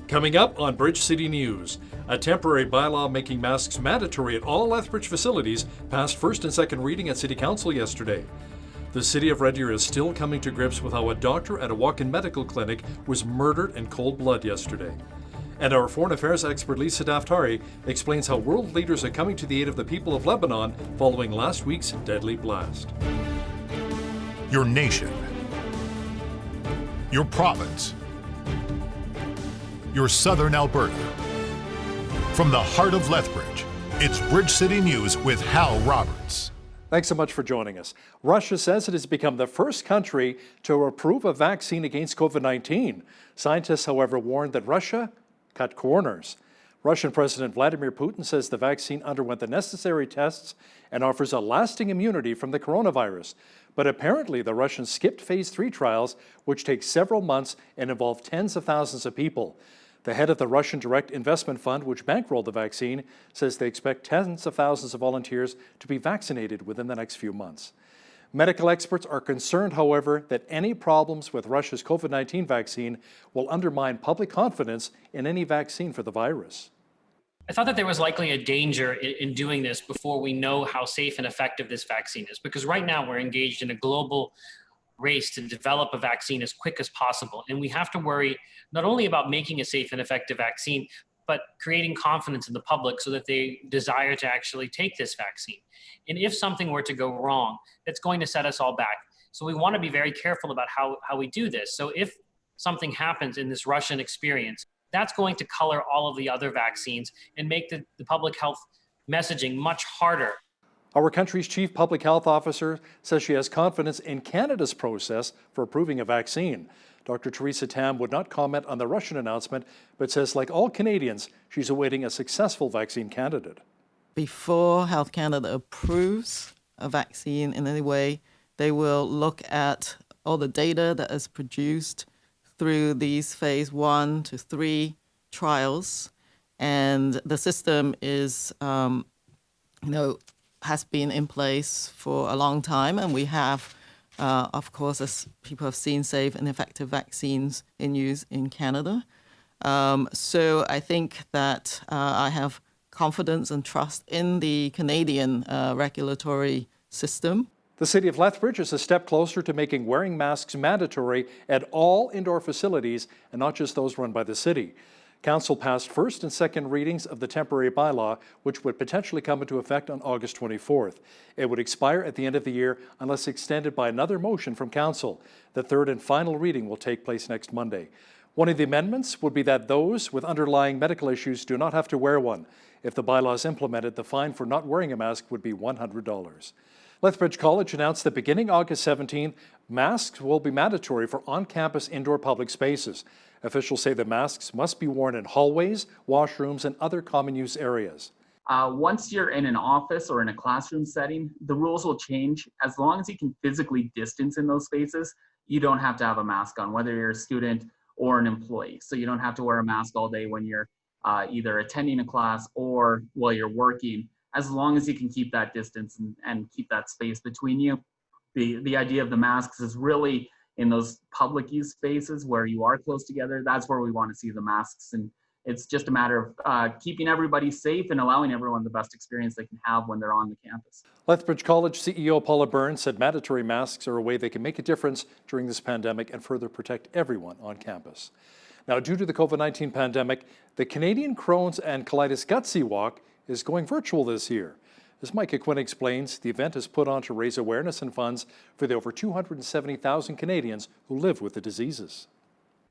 Coming up on Bridge City News, a temporary bylaw making masks mandatory at all Lethbridge facilities passed first and second reading at City Council yesterday. The city of Red Deer is still coming to grips with how a doctor at a walk-in medical clinic was murdered in cold blood yesterday. And our foreign affairs expert Lisa Daftari explains how world leaders are coming to the aid of the people of Lebanon following last week's deadly blast. Your nation, your province, your southern Alberta. From the heart of Lethbridge, it's Bridge City News with Hal Roberts. Thanks so much for joining us. Russia says it has become the first country to approve a vaccine against COVID-19. Scientists, however, warned that Russia cut corners. Russian President Vladimir Putin says the vaccine underwent the necessary tests and offers a lasting immunity from the coronavirus. But apparently the Russians skipped phase 3 trials, which take several months and involve tens of thousands of people. The head of the Russian Direct Investment Fund, which bankrolled the vaccine, says they expect tens of thousands of volunteers to be vaccinated within the next few months. Medical experts are concerned, however, that any problems with Russia's COVID-19 vaccine will undermine public confidence in any vaccine for the virus. I thought that there was likely a danger in doing this before we know how safe and effective this vaccine is, because right now we're engaged in a global race to develop a vaccine as quick as possible. And we have to worry not only about making a safe and effective vaccine, but creating confidence in the public so that they desire to actually take this vaccine. And if something were to go wrong, that's going to set us all back. So we want to be very careful about how we do this. So if something happens in this Russian experience, that's going to color all of the other vaccines and make the public health messaging much harder. Our country's chief public health officer says she has confidence in Canada's process for approving a vaccine. Dr. Theresa Tam would not comment on the Russian announcement, but says, like all Canadians, she's awaiting a successful vaccine candidate. Before Health Canada approves a vaccine in any way, they will look at all the data that is produced through these phase 1 to 3 trials. And the system is, has been in place for a long time, and we have, of course, as people have seen, safe and effective vaccines in use in Canada. So I think that I have confidence and trust in the Canadian regulatory system. The city of Lethbridge is a step closer to making wearing masks mandatory at all indoor facilities and not just those run by the city. Council passed first and second readings of the temporary bylaw, which would potentially come into effect on August 24th. It would expire at the end of the year unless extended by another motion from Council. The third and final reading will take place next Monday. One of the amendments would be that those with underlying medical issues do not have to wear one. If the bylaw is implemented, the fine for not wearing a mask would be $100. Lethbridge College announced that beginning August 17th, masks will be mandatory for on-campus indoor public spaces. Officials say the masks must be worn in hallways, washrooms, and other common use areas. Once you're in an office or in a classroom setting, the rules will change. As long as you can physically distance in those spaces, you don't have to have a mask on, whether you're a student or an employee. So you don't have to wear a mask all day when you're either attending a class or while you're working, as long as you can keep that distance and keep that space between you. The idea of the masks is really in those public use spaces where you are close together. That's where we want to see the masks. And it's just a matter of keeping everybody safe and allowing everyone the best experience they can have when they're on the campus. Lethbridge College CEO Paula Burns said mandatory masks are a way they can make a difference during this pandemic and further protect everyone on campus. Now, due to the COVID-19 pandemic, the Canadian Crohn's and Colitis Gutsy Walk is going virtual this year. As Micah Quinn explains, the event is put on to raise awareness and funds for the over 270,000 Canadians who live with the diseases.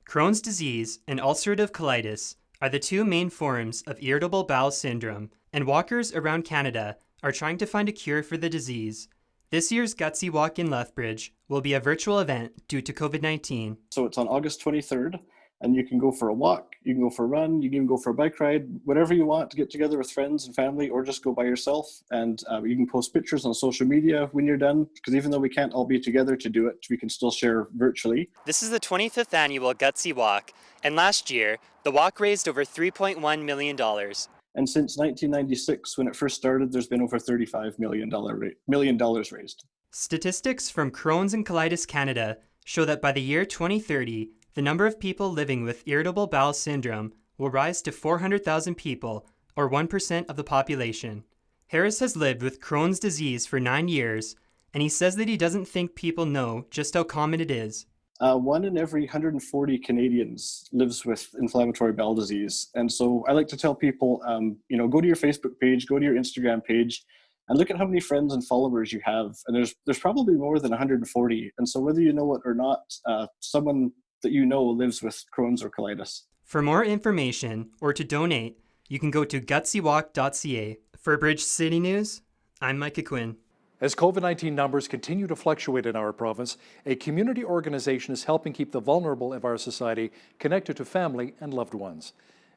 Crohn's disease and ulcerative colitis are the two main forms of irritable bowel syndrome, and walkers around Canada are trying to find a cure for the disease. This year's Gutsy Walk in Lethbridge will be a virtual event due to COVID-19. So it's on August 23rd. And you can go for a walk, you can go for a run, you can even go for a bike ride, whatever you want to get together with friends and family, or just go by yourself. And you can post pictures on social media when you're done, because even though we can't all be together to do it, we can still share virtually. This is the 25th annual Gutsy Walk, and last year, the walk raised over $3.1 million. And since 1996, when it first started, there's been over $35 million raised. Statistics from Crohn's and Colitis Canada show that by the year 2030, the number of people living with irritable bowel syndrome will rise to 400,000 people, or 1% of the population. Harris has lived with Crohn's disease for 9 years, and he says that he doesn't think people know just how common it is. 1 in every 140 Canadians lives with inflammatory bowel disease. And so I like to tell people, go to your Facebook page, go to your Instagram page, and look at how many friends and followers you have. And there's probably more than 140. And so whether you know it or not, someone that you know lives with Crohn's or colitis. For more information or to donate, you can go to gutsywalk.ca. For Bridge City News, I'm Micah Quinn. As COVID-19 numbers continue to fluctuate in our province, a community organization is helping keep the vulnerable of our society connected to family and loved ones.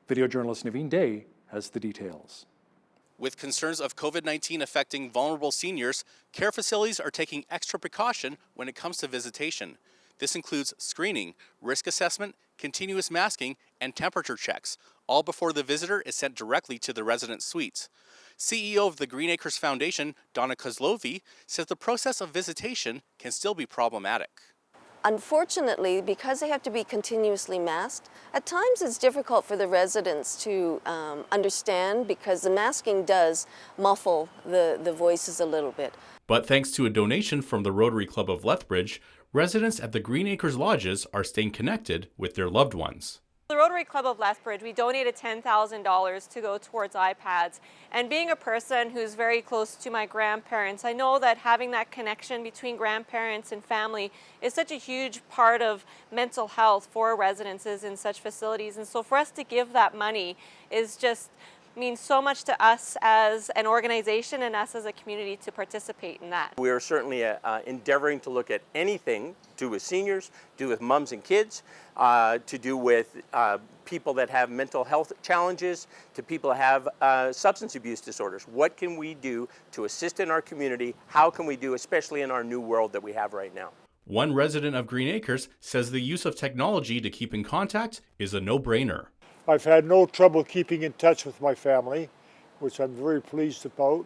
Video journalist Naveen Day has the details. With concerns of COVID-19 affecting vulnerable seniors, care facilities are taking extra precaution when it comes to visitation. This includes screening, risk assessment, continuous masking, and temperature checks, all before the visitor is sent directly to the resident suites. CEO of the Green Acres Foundation, Donna Kozlovi, says the process of visitation can still be problematic. Unfortunately, because they have to be continuously masked, at times it's difficult for the residents to understand because the masking does muffle the voices a little bit. But thanks to a donation from the Rotary Club of Lethbridge, residents at the Green Acres Lodges are staying connected with their loved ones. The Rotary Club of Lethbridge, we donated $10,000 to go towards iPads. And being a person who's very close to my grandparents, I know that having that connection between grandparents and family is such a huge part of mental health for residences in such facilities. And so for us to give that money is just means so much to us as an organization and us as a community to participate in that. We are certainly endeavoring to look at anything to do with seniors, to do with moms and kids, to do with people that have mental health challenges, to people that have substance abuse disorders. What can we do to assist in our community? How can we do, especially in our new world that we have right now? One resident of Green Acres says the use of technology to keep in contact is a no-brainer. I've had no trouble keeping in touch with my family, which I'm very pleased about.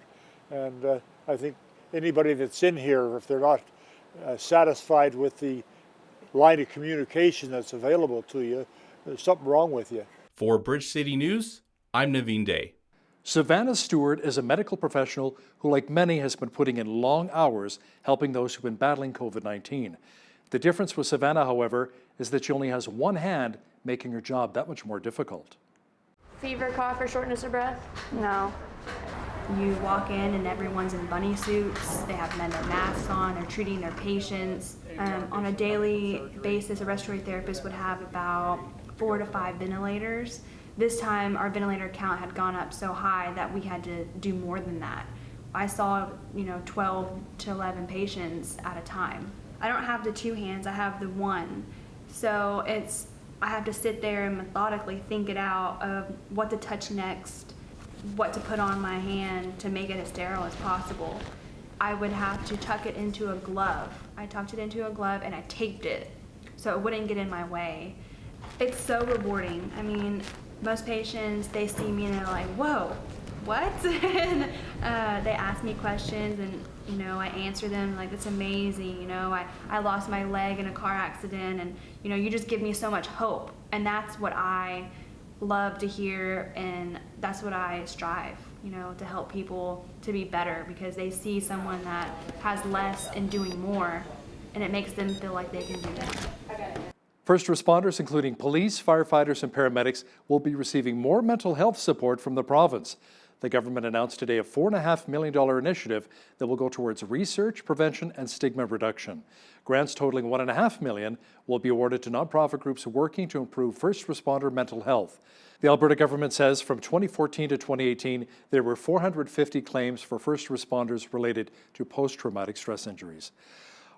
And I think anybody that's in here, if they're not satisfied with the line of communication that's available to you, there's something wrong with you. For Bridge City News, I'm Naveen Day. Savannah Stewart is a medical professional who, like many, has been putting in long hours helping those who've been battling COVID-19. The difference with Savannah, however, is that she only has one hand, making her job that much more difficult. Fever, cough, or shortness of breath? No. You walk in and everyone's in bunny suits. They have men with masks on. They're treating their patients. On a daily basis, a respiratory therapist would have about 4 to 5 ventilators. This time, our ventilator count had gone up so high that we had to do more than that. I saw, 12 to 11 patients at a time. I don't have the 2 hands, I have the 1. So I have to sit there and methodically think it out of what to touch next, what to put on my hand to make it as sterile as possible. I would have to tuck it into a glove. I tucked it into a glove and I taped it so it wouldn't get in my way. It's so rewarding. I mean, most patients, they see me and they're like, whoa, what? And they ask me questions and I answer them like, it's amazing, I lost my leg in a car accident and, you just give me so much hope. And that's what I love to hear and that's what I strive, to help people to be better because they see someone that has less and doing more and it makes them feel like they can do more. First responders, including police, firefighters, and paramedics, will be receiving more mental health support from the province. The government announced today a $4.5 million initiative that will go towards research, prevention, and stigma reduction. Grants totaling $1.5 million will be awarded to nonprofit groups working to improve first responder mental health. The Alberta government says from 2014 to 2018, there were 450 claims for first responders related to post-traumatic stress injuries.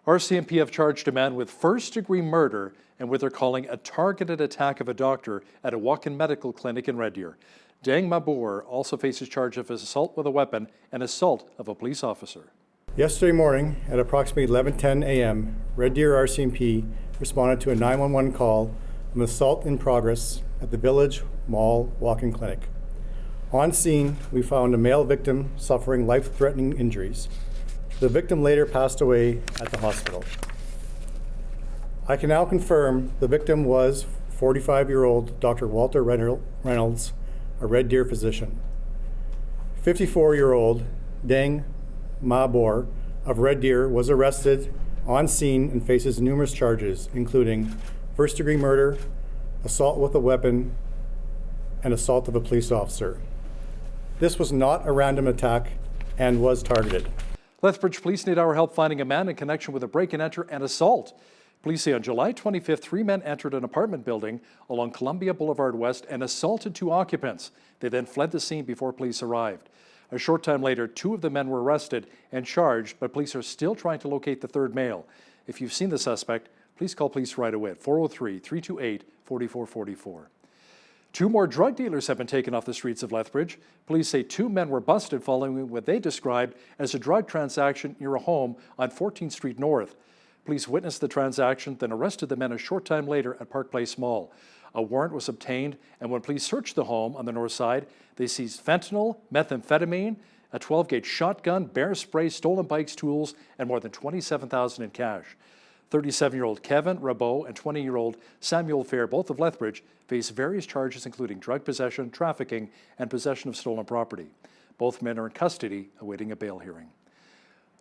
RCMP have charged a man with first-degree murder and what they're calling a targeted attack of a doctor at a walk-in medical clinic in Red Deer. Deng Mabur also faces charge of assault with a weapon and assault of a police officer. Yesterday morning at approximately 11:10 a.m., Red Deer RCMP responded to a 911 call of an assault in progress at the Village Mall Walk-in Clinic. On scene, we found a male victim suffering life-threatening injuries. The victim later passed away at the hospital. I can now confirm the victim was 45-year-old Dr. Walter Reynolds, a Red Deer physician. 54-year-old Deng Mabor of Red Deer was arrested on scene and faces numerous charges, including first-degree murder, assault with a weapon, and assault of a police officer. This was not a random attack and was targeted. Lethbridge police need our help finding a man in connection with a break-and-enter and assault. Police say on July 25th, 3 men entered an apartment building along Columbia Boulevard West and assaulted 2 occupants. They then fled the scene before police arrived. A short time later, 2 of the men were arrested and charged, but police are still trying to locate the 3rd male. If you've seen the suspect, please call police right away at 403-328-4444. 2 more drug dealers have been taken off the streets of Lethbridge. Police say 2 men were busted following what they described as a drug transaction near a home on 14th Street North. Police witnessed the transaction, then arrested the men a short time later at Park Place Mall. A warrant was obtained, and when police searched the home on the north side, they seized fentanyl, methamphetamine, a 12-gauge shotgun, bear spray, stolen bikes, tools, and more than $27,000 in cash. 37-year-old Kevin Rabot and 20-year-old Samuel Fair, both of Lethbridge, face various charges including drug possession, trafficking, and possession of stolen property. Both men are in custody awaiting a bail hearing.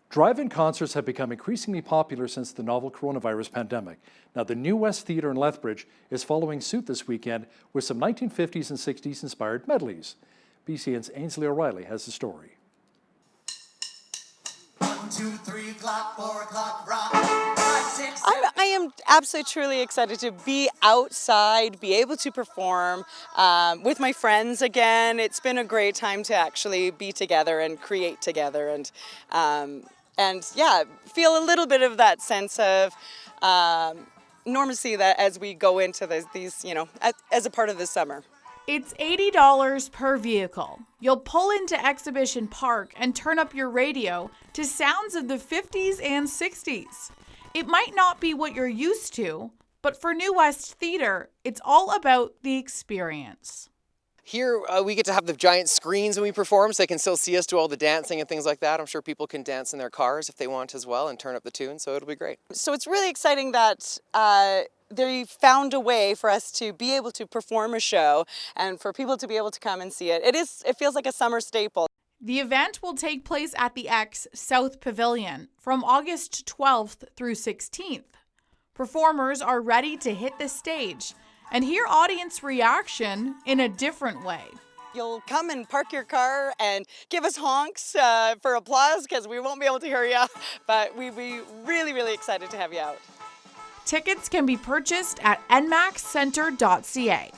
Drive-in concerts have become increasingly popular since the novel coronavirus pandemic. Now, the New West Theatre in Lethbridge is following suit this weekend with some 1950s and 60s inspired medleys. BCN's Ainsley O'Reilly has the story. 1, 2, 3 o'clock, 4 o'clock, rock. I am absolutely truly excited to be outside, be able to perform with my friends again. It's been a great time to actually be together and create together, and yeah, feel a little bit of that sense of normalcy that as we go into these, you know, as a part of the summer. It's $80 per vehicle. You'll pull into Exhibition Park and turn up your radio to sounds of the 50s and 60s. It might not be what you're used to, but for New West Theatre, it's all about the experience. Here we get to have the giant screens when we perform, so they can still see us do all the dancing and things like that. I'm sure people can dance in their cars if they want as well and turn up the tune, so it'll be great. So it's really exciting that they found a way for us to be able to perform a show and for people to be able to come and see it. It feels like a summer staple. The event will take place at the X South Pavilion from August 12th through 16th. Performers are ready to hit the stage and hear audience reaction in a different way. You'll come and park your car and give us honks for applause because we won't be able to hear you, but we'd be really, really excited to have you out. Tickets can be purchased at nmaxcenter.ca.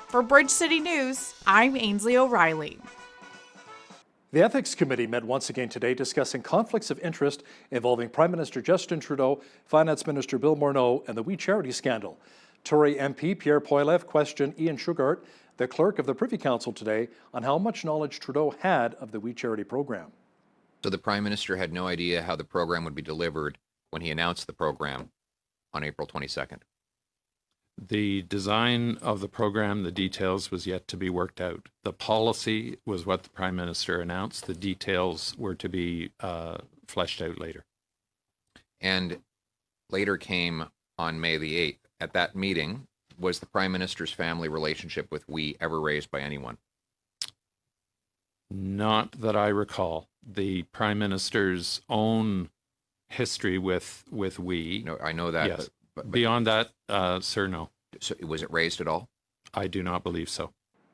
For Bridge City News, I'm Ainsley O'Reilly. The Ethics Committee met once again today discussing conflicts of interest involving Prime Minister Justin Trudeau, Finance Minister Bill Morneau, and the We Charity scandal. Tory MP Pierre Poilievre questioned Ian Shugart, the clerk of the Privy Council today, on how much knowledge Trudeau had of the We Charity program. So the Prime Minister had no idea how the program would be delivered when he announced the program on April 22nd. The design of the program, the details, was yet to be worked out. The policy was what the Prime Minister announced. The details were to be fleshed out later. And later came on May the 8th. At that meeting, was the Prime Minister's family relationship with We ever raised by anyone? Not that I recall. The Prime Minister's own history with We. No, I know that. Yes. But beyond that, sir, no. So was it raised at all? I do not believe so.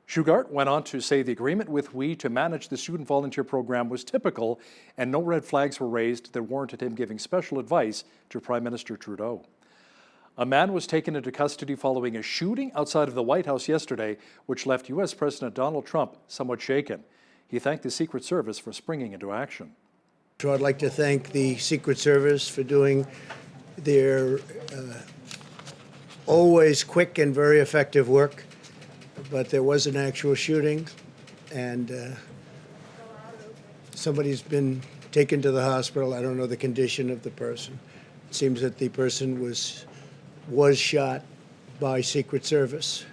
Shugart went on to say the agreement with We to manage the student volunteer program was typical and no red flags were raised that warranted him giving special advice to Prime Minister Trudeau. A man was taken into custody following a shooting outside of the White House yesterday, which left U.S. President Donald Trump somewhat shaken. He thanked the Secret Service for springing into action. So I'd like to thank the Secret Service for doing their always quick and very effective work, but there was an actual shooting, and somebody's been taken to the hospital. I don't know the condition of the person. It seems that the person was shot by Secret Service.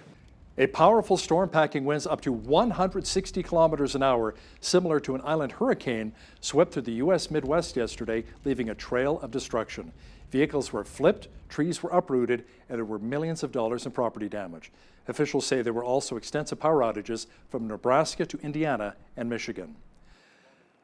A powerful storm packing winds up to 160 kilometers an hour, similar to an island hurricane, swept through the U.S. Midwest yesterday, leaving a trail of destruction. Vehicles were flipped, trees were uprooted, and there were millions of dollars in property damage. Officials say there were also extensive power outages from Nebraska to Indiana and Michigan.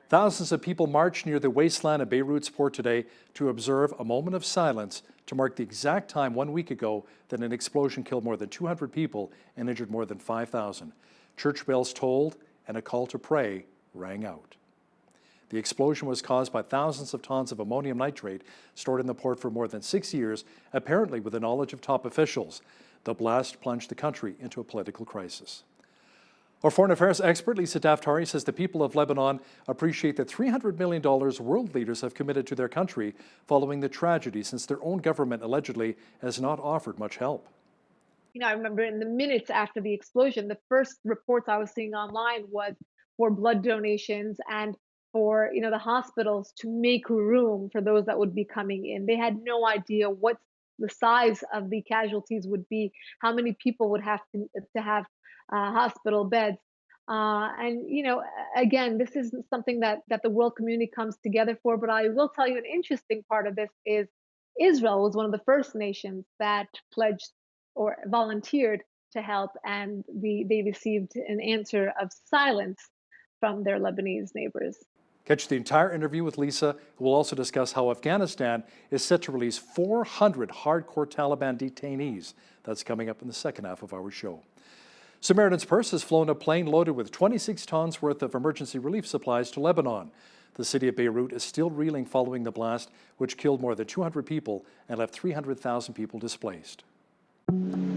Thousands of people marched near the wasteland of Beirut's port today to observe a moment of silence to mark the exact time 1 week ago that an explosion killed more than 200 people and injured more than 5,000. Church bells tolled and a call to pray rang out. The explosion was caused by thousands of tons of ammonium nitrate stored in the port for more than 6 years, apparently with the knowledge of top officials. The blast plunged the country into a political crisis. Our foreign affairs expert, Lisa Daftari, says the people of Lebanon appreciate the $300 million world leaders have committed to their country following the tragedy, since their own government allegedly has not offered much help. You know, I remember in the minutes after the explosion, the first reports I was seeing online was for blood donations and for, you know, the hospitals to make room for those that would be coming in. They had no idea what the size of the casualties would be, how many people would have to have hospital beds. And, you know, again, this is something that the world community comes together for. But I will tell you an interesting part of this is Israel was one of the first nations that pledged or volunteered to help, and they received an answer of silence from their Lebanese neighbors. Catch the entire interview with Lisa, who will also discuss how Afghanistan is set to release 400 hardcore Taliban detainees. That's coming up in the second half of our show. Samaritan's Purse has flown a plane loaded with 26 tons worth of emergency relief supplies to Lebanon. The city of Beirut is still reeling following the blast, which killed more than 200 people and left 300,000 people displaced.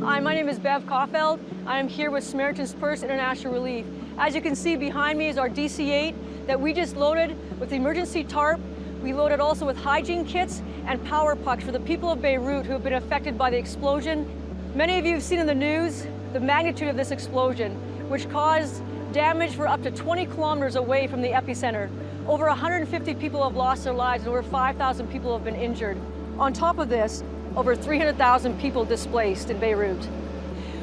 Hi, my name is Bev Kaufeld. I am here with Samaritan's Purse International Relief. As you can see behind me is our DC-8 that we just loaded with the emergency tarp. We loaded also with hygiene kits and power pucks for the people of Beirut who have been affected by the explosion. Many of you have seen in the news the magnitude of this explosion, which caused damage for up to 20 kilometers away from the epicenter. Over 150 people have lost their lives and over 5,000 people have been injured. On top of this, over 300,000 people displaced in Beirut.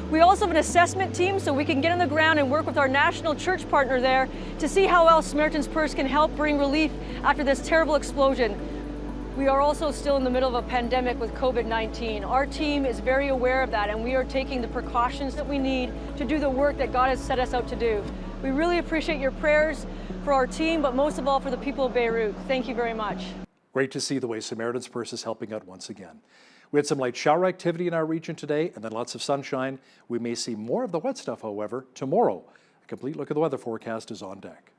We also have an assessment team so we can get on the ground and work with our national church partner there to see how else Samaritan's Purse can help bring relief after this terrible explosion. We are also still in the middle of a pandemic with COVID-19. Our team is very aware of that, and we are taking the precautions that we need to do the work that God has set us out to do. We really appreciate your prayers for our team, but most of all for the people of Beirut. Thank you very much. Great to see the way Samaritan's Purse is helping out once again. We had some light shower activity in our region today and then lots of sunshine. We may see more of the wet stuff, however, tomorrow. A complete look at the weather forecast is on deck.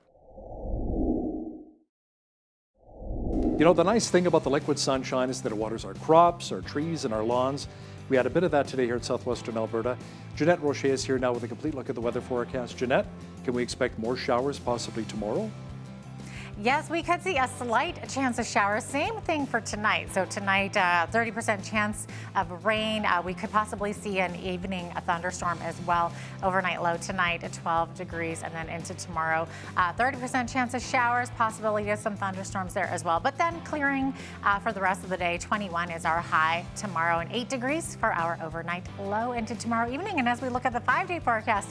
You know, the nice thing about the liquid sunshine is that it waters our crops, our trees, and our lawns. We had a bit of that today here in southwestern Alberta. Jeanette Rocher is here now with a complete look at the weather forecast. Jeanette, can we expect more showers possibly tomorrow? Yes, we could see a slight chance of showers. Same thing for tonight. So tonight, 30% chance of rain. We could possibly see an evening thunderstorm as well. Overnight low tonight at 12 degrees, and then into tomorrow, 30% chance of showers, possibility of some thunderstorms there as well. But then clearing for the rest of the day. 21 is our high tomorrow and 8 degrees for our overnight low into tomorrow evening. And as we look at the 5-day forecast,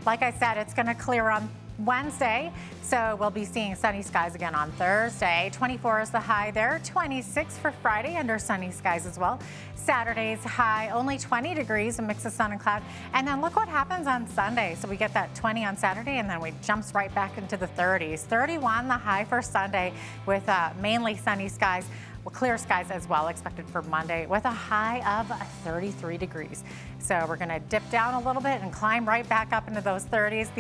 like I said, it's going to clear on Wednesday, so we'll be seeing sunny skies again on Thursday. 24 is the high there, 26 for Friday under sunny skies as well. Saturday's high only 20 degrees, a mix of sun and cloud. And then look what happens on Sunday. So we get that 20 on Saturday, and then we jumps right back into the 30s. 31 the high for Sunday with mainly sunny skies. Well, clear skies as well expected for Monday with a high of 33 degrees. So we're going to dip down a little bit and climb right back up into those 30s.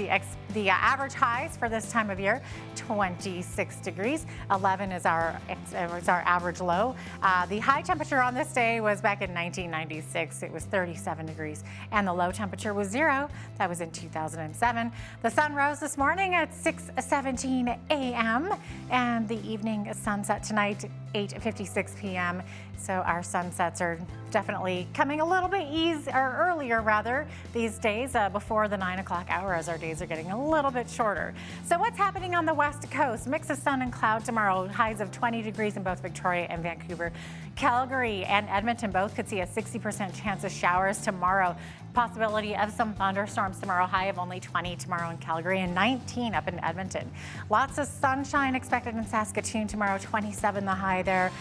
The average highs for this time of year, 26 degrees. 11 is our average low. The high temperature on this day was back in 1996. It was 37 degrees. And the low temperature was 0. That was in 2007. The sun rose this morning at 6:17 a.m. And the evening sunset tonight, 8:56 p.m. So our sunsets are definitely coming a little bit earlier these days before the 9 o'clock hour, as our days are getting a little bit shorter. So what's happening on the west coast? Mix of sun and cloud tomorrow, highs of 20 degrees in both Victoria and Vancouver. Calgary and Edmonton both could see a 60% chance of showers tomorrow. Possibility of some thunderstorms tomorrow, high of only 20 tomorrow in Calgary and 19 up in Edmonton. Lots of sunshine expected in Saskatoon tomorrow, 27 the high there.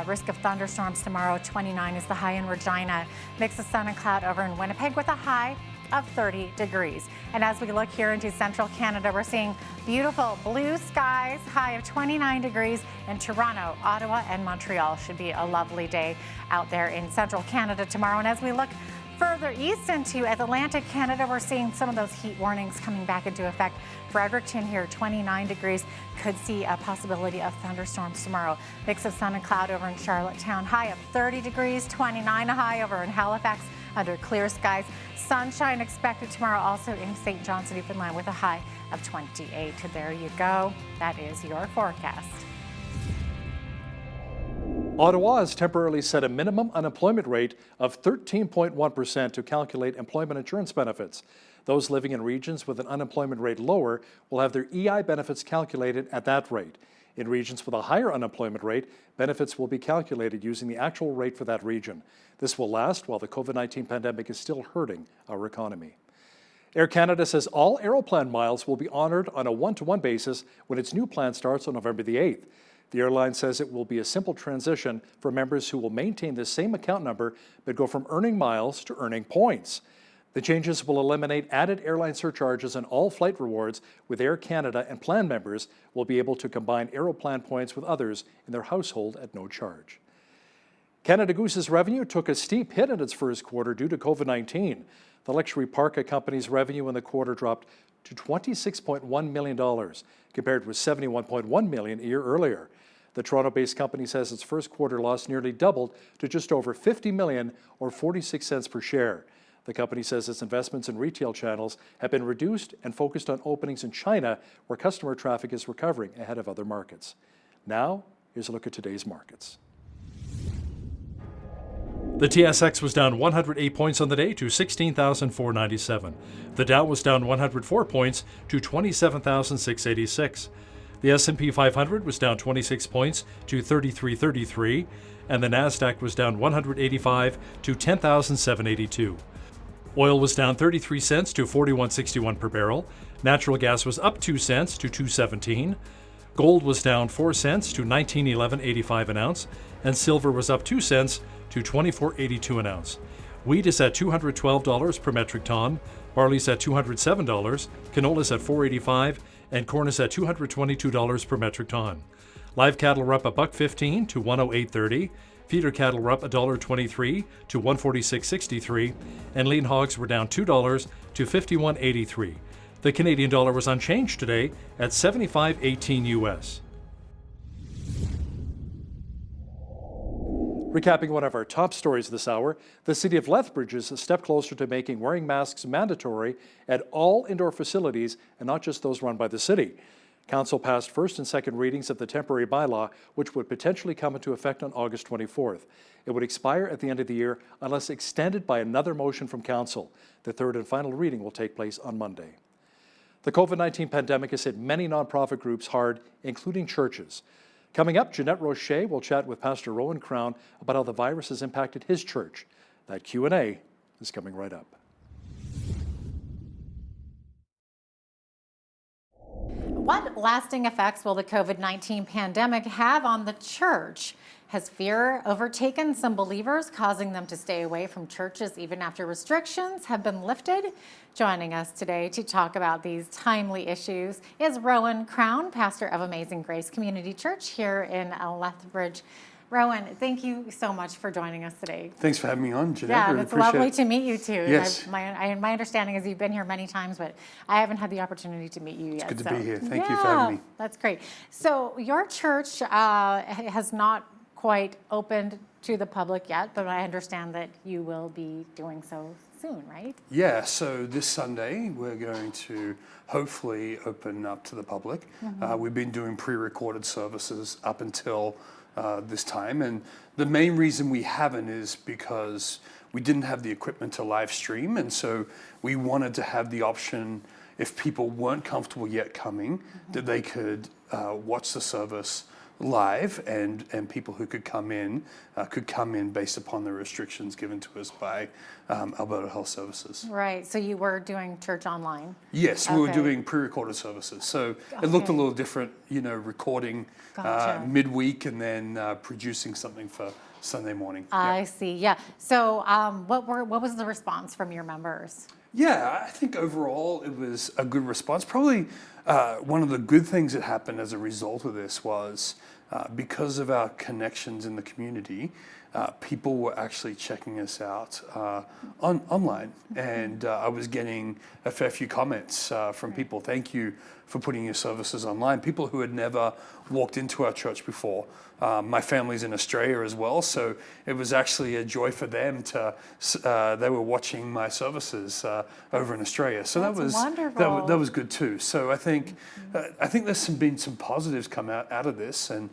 Risk of thunderstorms tomorrow, 29 is the high in Regina. Mix of sun and cloud over in Winnipeg with a high of 30 degrees. And as we look here into central Canada, we're seeing beautiful blue skies, high of 29 degrees in Toronto, Ottawa, and Montreal. Should be a lovely day out there in central Canada tomorrow. And as we look further east into Atlantic Canada, we're seeing some of those heat warnings coming back into effect. Fredericton here, 29 degrees, could see a possibility of thunderstorms tomorrow. Mix of sun and cloud over in Charlottetown, high of 30 degrees, 29 a high over in Halifax under clear skies. Sunshine expected tomorrow also in St. John's, Newfoundland with a high of 28. There you go. That is your forecast. Ottawa has temporarily set a minimum unemployment rate of 13.1% to calculate employment insurance benefits. Those living in regions with an unemployment rate lower will have their EI benefits calculated at that rate. In regions with a higher unemployment rate, benefits will be calculated using the actual rate for that region. This will last while the COVID-19 pandemic is still hurting our economy. Air Canada says all Aeroplan miles will be honored on a one-to-one basis when its new plan starts on November the 8th. The airline says it will be a simple transition for members who will maintain the same account number but go from earning miles to earning points. The changes will eliminate added airline surcharges on all flight rewards, with Air Canada, and plan members will be able to combine Aeroplan points with others in their household at no charge. Canada Goose's revenue took a steep hit in its first quarter due to COVID-19. The luxury parka company's revenue in the quarter dropped to $26.1 million, compared with $71.1 million a year earlier. The Toronto-based company says its first quarter loss nearly doubled to just over $50 million, or 46 cents per share. The company says its investments in retail channels have been reduced and focused on openings in China, where customer traffic is recovering ahead of other markets. Now, here's a look at today's markets. The TSX was down 108 points on the day to 16,497. The Dow was down 104 points to 27,686. The S&P 500 was down 26 points to 3333, and the Nasdaq was down 185 to 10,782. Oil was down 33 cents to 41.61 per barrel. Natural gas was up 2 cents to 2.17. Gold was down 4 cents to 19.1185 an ounce, and silver was up 2 cents to 24.82 an ounce. Wheat is at $212 per metric ton, barley's at $207, canola's at $4.85, and corn is at $222 per metric ton. Live cattle are up $1.15 to $108.30. Feeder cattle were up $1.23 to $146.63, and lean hogs were down $2 to $51.83. The Canadian dollar was unchanged today at 75.18 US. Recapping one of our top stories this hour, the city of Lethbridge is a step closer to making wearing masks mandatory at all indoor facilities and not just those run by the city. Council passed first and second readings of the temporary bylaw, which would potentially come into effect on August 24th. It would expire at the end of the year unless extended by another motion from Council. The third and final reading will take place on Monday. The COVID-19 pandemic has hit many nonprofit groups hard, including churches. Coming up, Jeanette Roche will chat with Pastor Rowan Crown about how the virus has impacted his church. That Q&A is coming right up. What lasting effects will the COVID-19 pandemic have on the church? Has fear overtaken some believers, causing them to stay away from churches even after restrictions have been lifted? Joining us today to talk about these timely issues is Rowan Crown, pastor of Amazing Grace Community Church here in Lethbridge. Rowan, thank you so much for joining us today. Thanks for having me on, Jeanette. Yeah, and it's lovely to meet you too. Yes. My understanding is you've been here many times, but I haven't had the opportunity to meet you yet. It's good to be here. Thank you for having me. That's great. So your church has not quite opened to the public yet, but I understand that you will be doing so soon, right? Yeah, so this Sunday we're going to hopefully open up to the public. Mm-hmm. We've been doing pre-recorded services up until this time, and the main reason we haven't is because we didn't have the equipment to live stream, and so we wanted to have the option, if people weren't comfortable yet coming, that they could watch the service live, and people who could come in based upon the restrictions given to us by Alberta Health Services. Right. So you were doing church online? Yes, we were Okay. doing pre-recorded services. So it looked a Okay. little different, recording Gotcha. midweek and then producing something for Sunday morning. I see. Yeah. So what was the response from your members? Yeah, I think overall it was a good response. Probably one of the good things that happened as a result of this was because of our connections in the community, people were actually checking us out online. And I was getting a fair few comments from people. Thank you for putting your services online. People who had never walked into our church before. My family's in Australia as well, so it was actually a joy for them to, they were watching my services over in Australia. So That's that was wonderful. that was good too. So I think there's been some positives come out of this, and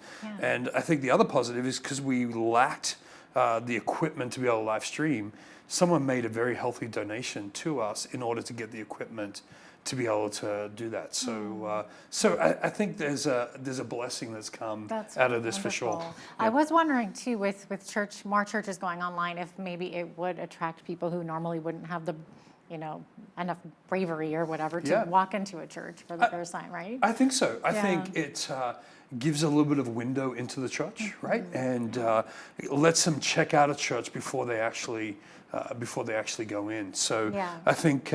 I think the other positive is because we lacked the equipment to be able to live stream. Someone made a very healthy donation to us in order to get the equipment to be able to do that. So I think there's a blessing that's come out of this for sure. I was wondering too, with more churches going online, if maybe it would attract people who normally wouldn't have the, enough bravery or whatever to walk into a church for the first time, right? I think so. I think it gives a little bit of a window into the church, right? And lets them check out a church before they actually go in. So I think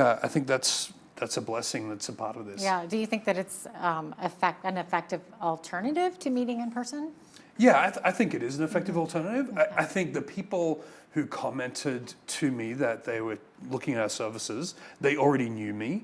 that's a blessing that's a part of this. Yeah. Do you think that it's an effective alternative to meeting in person? Yeah, I think it is an effective alternative. I think the people who commented to me that they were looking at our services, they already knew me.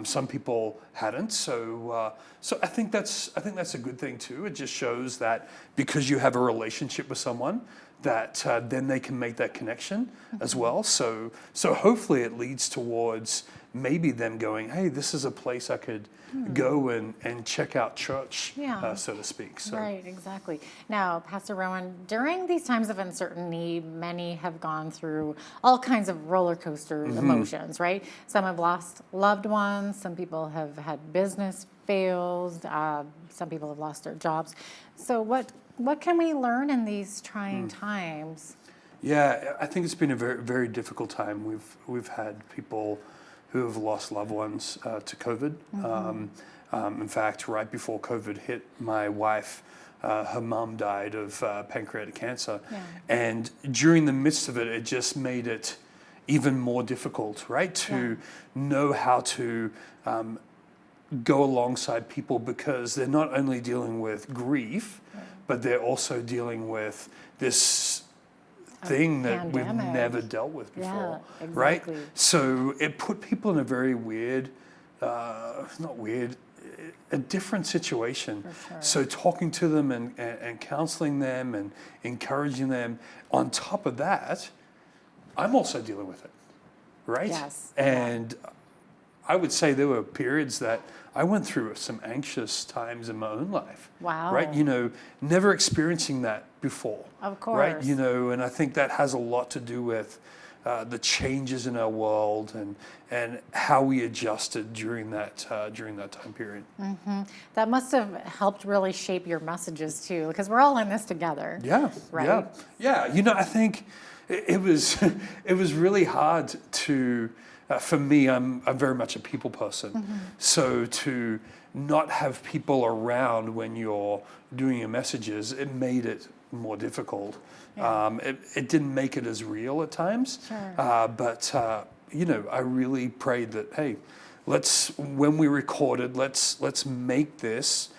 Some people hadn't, so I think that's a good thing too. It just shows that because you have a relationship with someone, that then they can make that connection as well. So hopefully it leads towards maybe them going, hey, this is a place I could go and check out church, so to speak. So. Right, exactly. Now, Pastor Rowan, during these times of uncertainty, many have gone through all kinds of roller coaster emotions, right? Some have lost loved ones, some people have had business fails, some people have lost their jobs. So what can we learn in these trying times? Yeah, I think it's been a very, very difficult time. We've had people who have lost loved ones to COVID. In fact, right before COVID hit, my wife, her mom died of pancreatic cancer. And during the midst of it, it just made it even more difficult, right? To know how to go alongside people, because they're not only dealing with grief, but they're also dealing with this thing that we've never dealt with before, right? So it put people in a very weird, not weird, a different situation. So talking to them and counseling them and encouraging them. On top of that, I'm also dealing with it, right? Yes. And I would say there were periods that I went through some anxious times in my own life. Wow. Right? Never experiencing that before. Of course. Right? And I think that has a lot to do with the changes in our world and how we adjusted during that time period. That must have helped really shape your messages too, because we're all in this together. Yeah. Right? Yeah. I think it was really hard to. For me, I'm very much a people person. So to not have people around when you're doing your messages, it made it more difficult. It didn't make it as real at times. But I really prayed that, hey, when we recorded, let's make this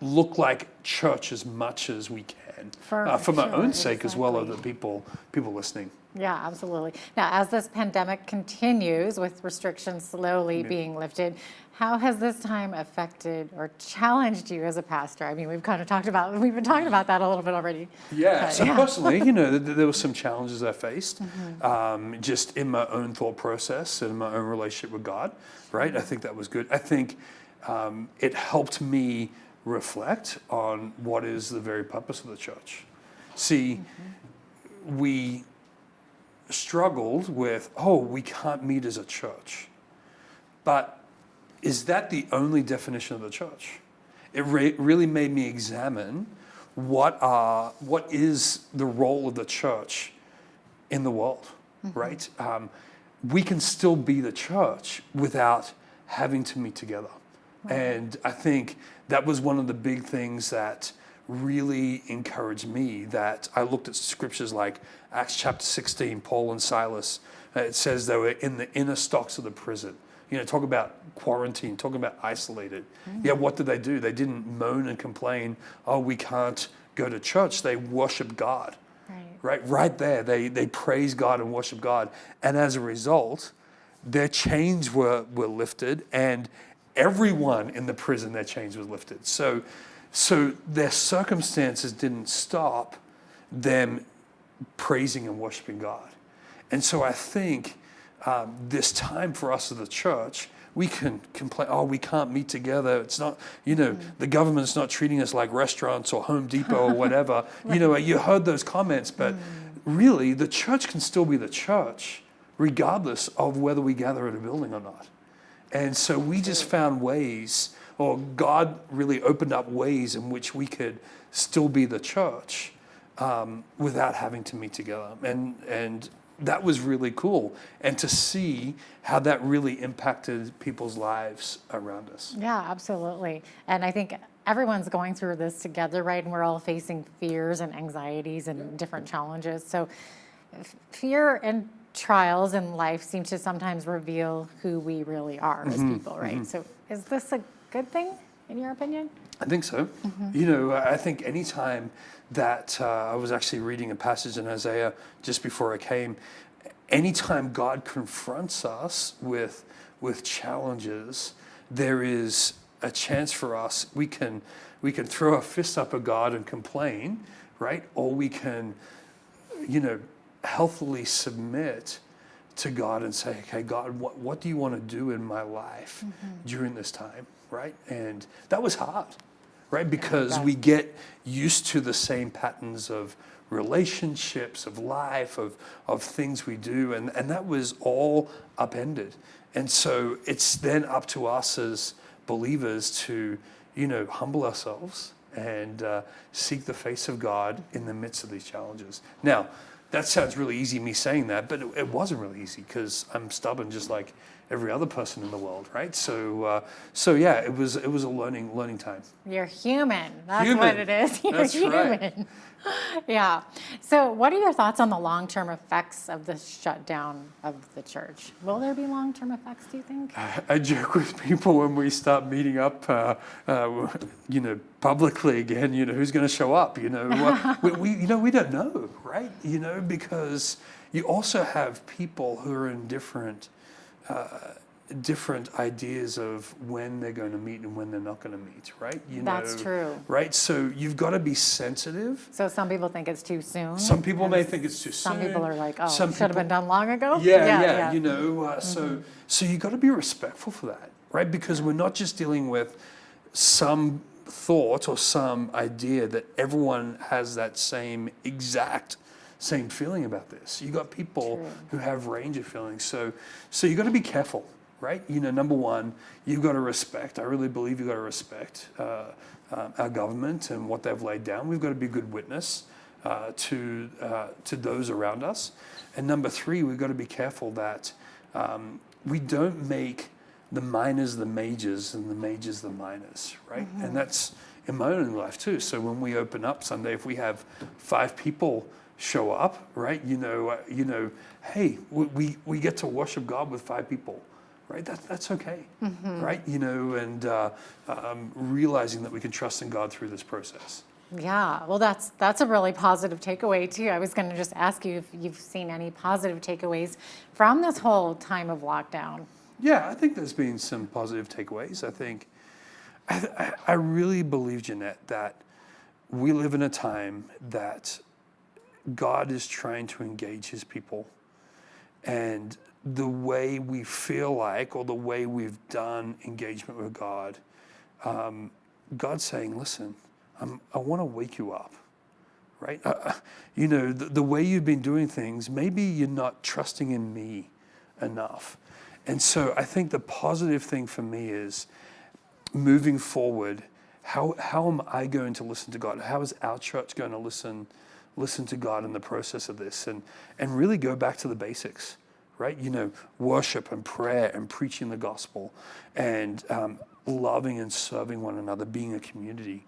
look like church as much as we can, for my own sake as well as the people listening. Yeah, absolutely. Now, as this pandemic continues with restrictions slowly being lifted, how has this time affected or challenged you as a pastor? I mean, we've been talking about that a little bit already. Yeah. So personally, there were some challenges I faced, just in my own thought process and my own relationship with God. Right. I think that was good. I think it helped me reflect on what is the very purpose of the church. See, we struggled with, we can't meet as a church. But is that the only definition of the church? It really made me examine what is the role of the church in the world, right? We can still be the church without having to meet together. And I think that was one of the big things that really encouraged me, that I looked at scriptures like Acts chapter 16, Paul and Silas. It says they were in the inner stocks of the prison. Talk about quarantine, talk about isolated. Yeah, what did they do? They didn't moan and complain, oh, we can't go to church. They worshiped God. Right there. They praised God and worshiped God. And as a result, their chains were lifted, and everyone in the prison, their chains was lifted. So their circumstances didn't stop them praising and worshiping God. And so I think this time for us as the church, we can complain, oh, we can't meet together. It's not, the government's not treating us like restaurants or Home Depot or whatever. You heard those comments, but really the church can still be the church regardless of whether we gather in a building or not. And so we just found ways, or God really opened up ways in which we could still be the church without having to meet together. And that was really cool. And to see how that really impacted people's lives around us. Yeah, absolutely. And I think everyone's going through this together, right? And we're all facing fears and anxieties and different challenges. So fear and trials in life seem to sometimes reveal who we really are as people, right? So is this a good thing, in your opinion? I think so. I think anytime that I was actually reading a passage in Isaiah just before I came, anytime God confronts us with challenges, there is a chance for us. We can throw our fist up at God and complain, right? Or we can, healthily submit to God and say, okay, God, what do you want to do in my life during this time, right? And that was hard, right? Because we get used to the same patterns of relationships, of life, of things we do, and that was all upended. And so it's then up to us as believers to, humble ourselves and seek the face of God in the midst of these challenges. Now, that sounds really easy, me saying that, but it wasn't really easy because I'm stubborn just like every other person in the world, right? So yeah, it was a learning time. You're human. That's what it is. You're That's human. Right. Yeah. So what are your thoughts on the long-term effects of the shutdown of the church? Will there be long-term effects, do you think? I joke with people when we start meeting up, publicly again, who's going to show up, we don't know, right? Because you also have people who are in different ideas of when they're going to meet and when they're not going to meet, right? That's true. Right? So you've got to be sensitive. So some people think it's too soon. Some people may think it's too soon. Some people are like, oh, should have been done long ago. Yeah. So you got to be respectful for that, right? Because we're not just dealing with some thought or some idea that everyone has that same feeling about this. You got people who have range of feelings. So you got to be careful. Right? Number one, you've got to respect. I really believe you've got to respect our government and what they've laid down. We've got to be a good witness to those around us. And number three, we've got to be careful that we don't make the minors the majors and the majors the minors, right? And that's in my own life too. So when we open up Sunday, if we have 5 people show up, right? Hey, we get to worship God with 5 people. Right, that's okay, right? And realizing that we can trust in God through this process. Yeah, well, that's a really positive takeaway too. I was going to just ask you if you've seen any positive takeaways from this whole time of lockdown. Yeah, I think there's been some positive takeaways. I think I really believe, Jeanette, that we live in a time that God is trying to engage His people, and the way we feel like, or the way we've done engagement with God, God's saying, listen, I want to wake you up, right? The way you've been doing things, maybe you're not trusting in me enough. And so I think the positive thing for me is moving forward, how am I going to listen to God? How is our church going to listen to God in the process of this, and really go back to the basics, right? Worship and prayer and preaching the gospel, and loving and serving one another, being a community,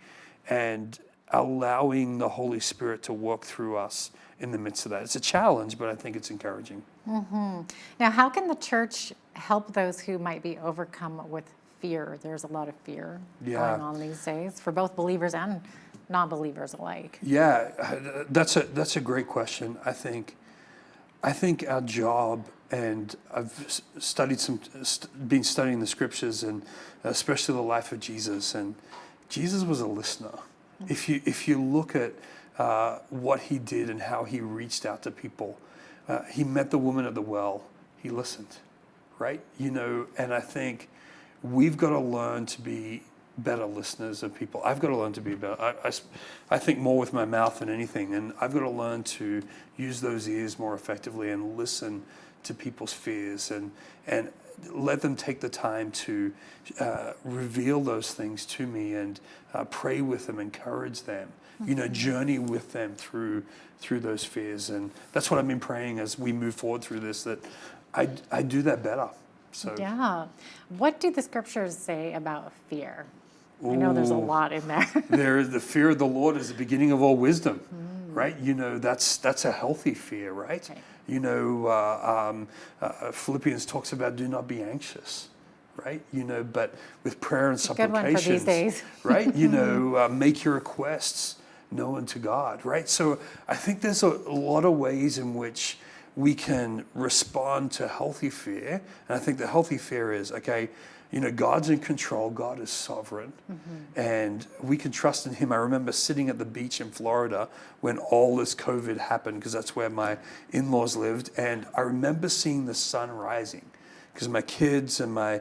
and allowing the Holy Spirit to work through us in the midst of that. It's a challenge, but I think it's encouraging. Mm-hmm. Now, how can the church help those who might be overcome with fear? There's a lot of fear going on these days for both believers and non-believers alike. Yeah, that's a great question. I think our job, and I've been studying the scriptures, and especially the life of Jesus. And Jesus was a listener. If you look at what he did and how he reached out to people, he met the woman at the well. He listened, right? And I think we've got to learn to be better listeners of people. I've got to learn to be better. I think more with my mouth than anything, and I've got to learn to use those ears more effectively and listen to people's fears, and let them take the time to reveal those things to me, and pray with them, encourage them, journey with them through those fears. And that's what I've been praying as we move forward through this, that I do that better. So yeah. What do the scriptures say about fear? I know there's a lot in there. There is the fear of the Lord is the beginning of all wisdom, right? That's a healthy fear, right? Philippians talks about do not be anxious, right? But with prayer and supplications, good one for these days. right? Make your requests known to God, right? So I think there's a lot of ways in which we can respond to healthy fear. And I think the healthy fear is, God's in control, God is sovereign, and we can trust in him. I remember sitting at the beach in Florida when all this COVID happened, because that's where my in-laws lived, and I remember seeing the sun rising, because my kids and my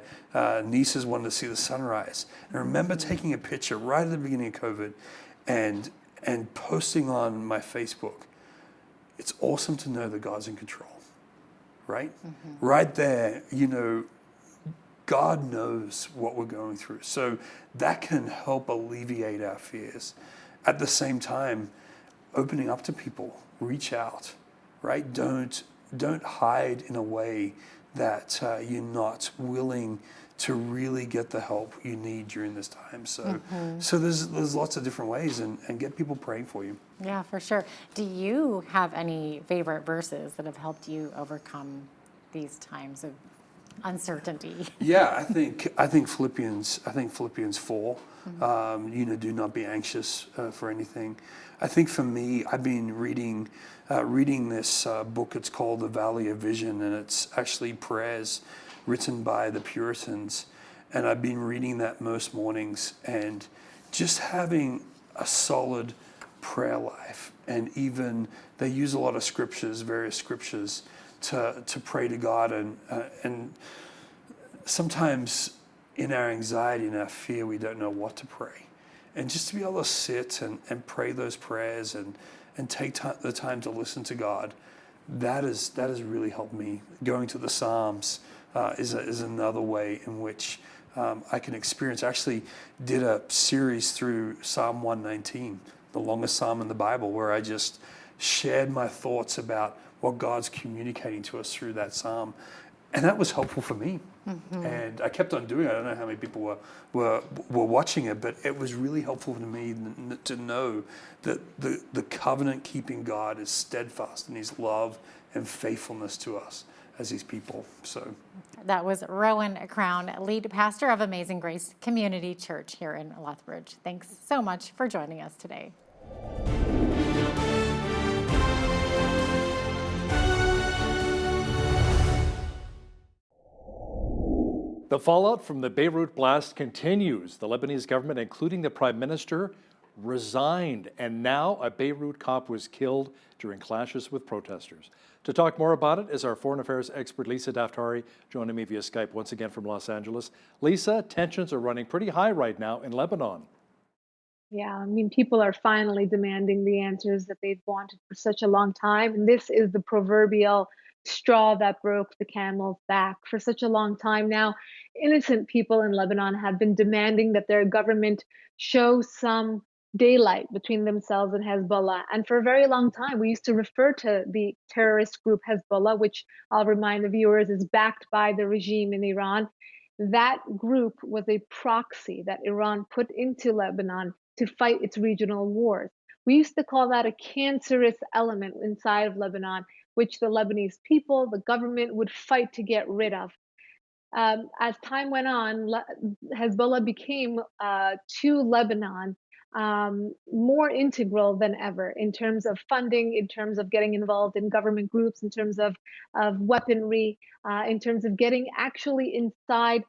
nieces wanted to see the sunrise. And I remember taking a picture right at the beginning of COVID and posting on my Facebook. It's awesome to know that God's in control, right? Right there, God knows what we're going through. So that can help alleviate our fears. At the same time, opening up to people, reach out, right? Don't hide in a way that you're not willing to really get the help you need during this time. So there's lots of different ways, and get people praying for you. Yeah, for sure. Do you have any favorite verses that have helped you overcome these times of uncertainty? Yeah, I think Philippians 4. Do not be anxious for anything. I think for me, I've been reading this book. It's called The Valley of Vision, and it's actually prayers written by the Puritans. And I've been reading that most mornings, and just having a solid prayer life. And even they use a lot of scriptures, various scriptures, to pray to God, and sometimes in our anxiety and our fear we don't know what to pray, and just to be able to sit and pray those prayers and take the time to listen to God, that has really helped me. Going to the Psalms is another way in which I can experience. I actually did a series through Psalm 119, the longest psalm in the Bible, where I just shared my thoughts about what God's communicating to us through that psalm. And that was helpful for me. And I kept on doing it. I don't know how many people were watching it, but it was really helpful to me to know that the covenant-keeping God is steadfast in his love and faithfulness to us as his people. So that was Rowan Crown, lead pastor of Amazing Grace Community Church here in Lethbridge. Thanks so much for joining us today. The fallout from the Beirut blast continues. The Lebanese government, including the prime minister, resigned, and now a Beirut cop was killed during clashes with protesters. To talk more about it is our foreign affairs expert, Lisa Daftari, joining me via Skype once again from Los Angeles. Lisa, tensions are running pretty high right now in Lebanon. Yeah, people are finally demanding the answers that they've wanted for such a long time. And this is the proverbial straw that broke the camel's back. For such a long time now, innocent people in Lebanon have been demanding that their government show some daylight between themselves and Hezbollah. And for a very long time, we used to refer to the terrorist group Hezbollah, which I'll remind the viewers is backed by the regime in Iran. That group was a proxy that Iran put into Lebanon to fight its regional wars. We used to call that a cancerous element inside of Lebanon, which the Lebanese people, the government would fight to get rid of. As time went on, Hezbollah became to Lebanon more integral than ever in terms of funding, in terms of getting involved in government groups, in terms of weaponry, in terms of getting actually inside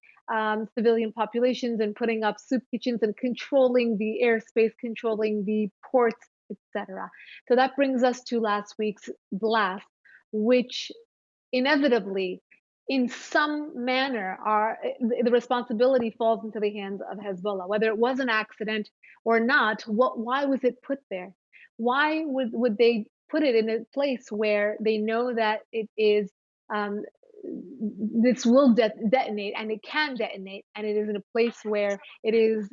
civilian populations and putting up soup kitchens and controlling the airspace, controlling the ports, etc. So that brings us to last week's blast, which inevitably, in some manner, the responsibility falls into the hands of Hezbollah. Whether it was an accident or not, why was it put there? Why would they put it in a place where they know that it is this will detonate, and it can detonate, and it is in a place where it is,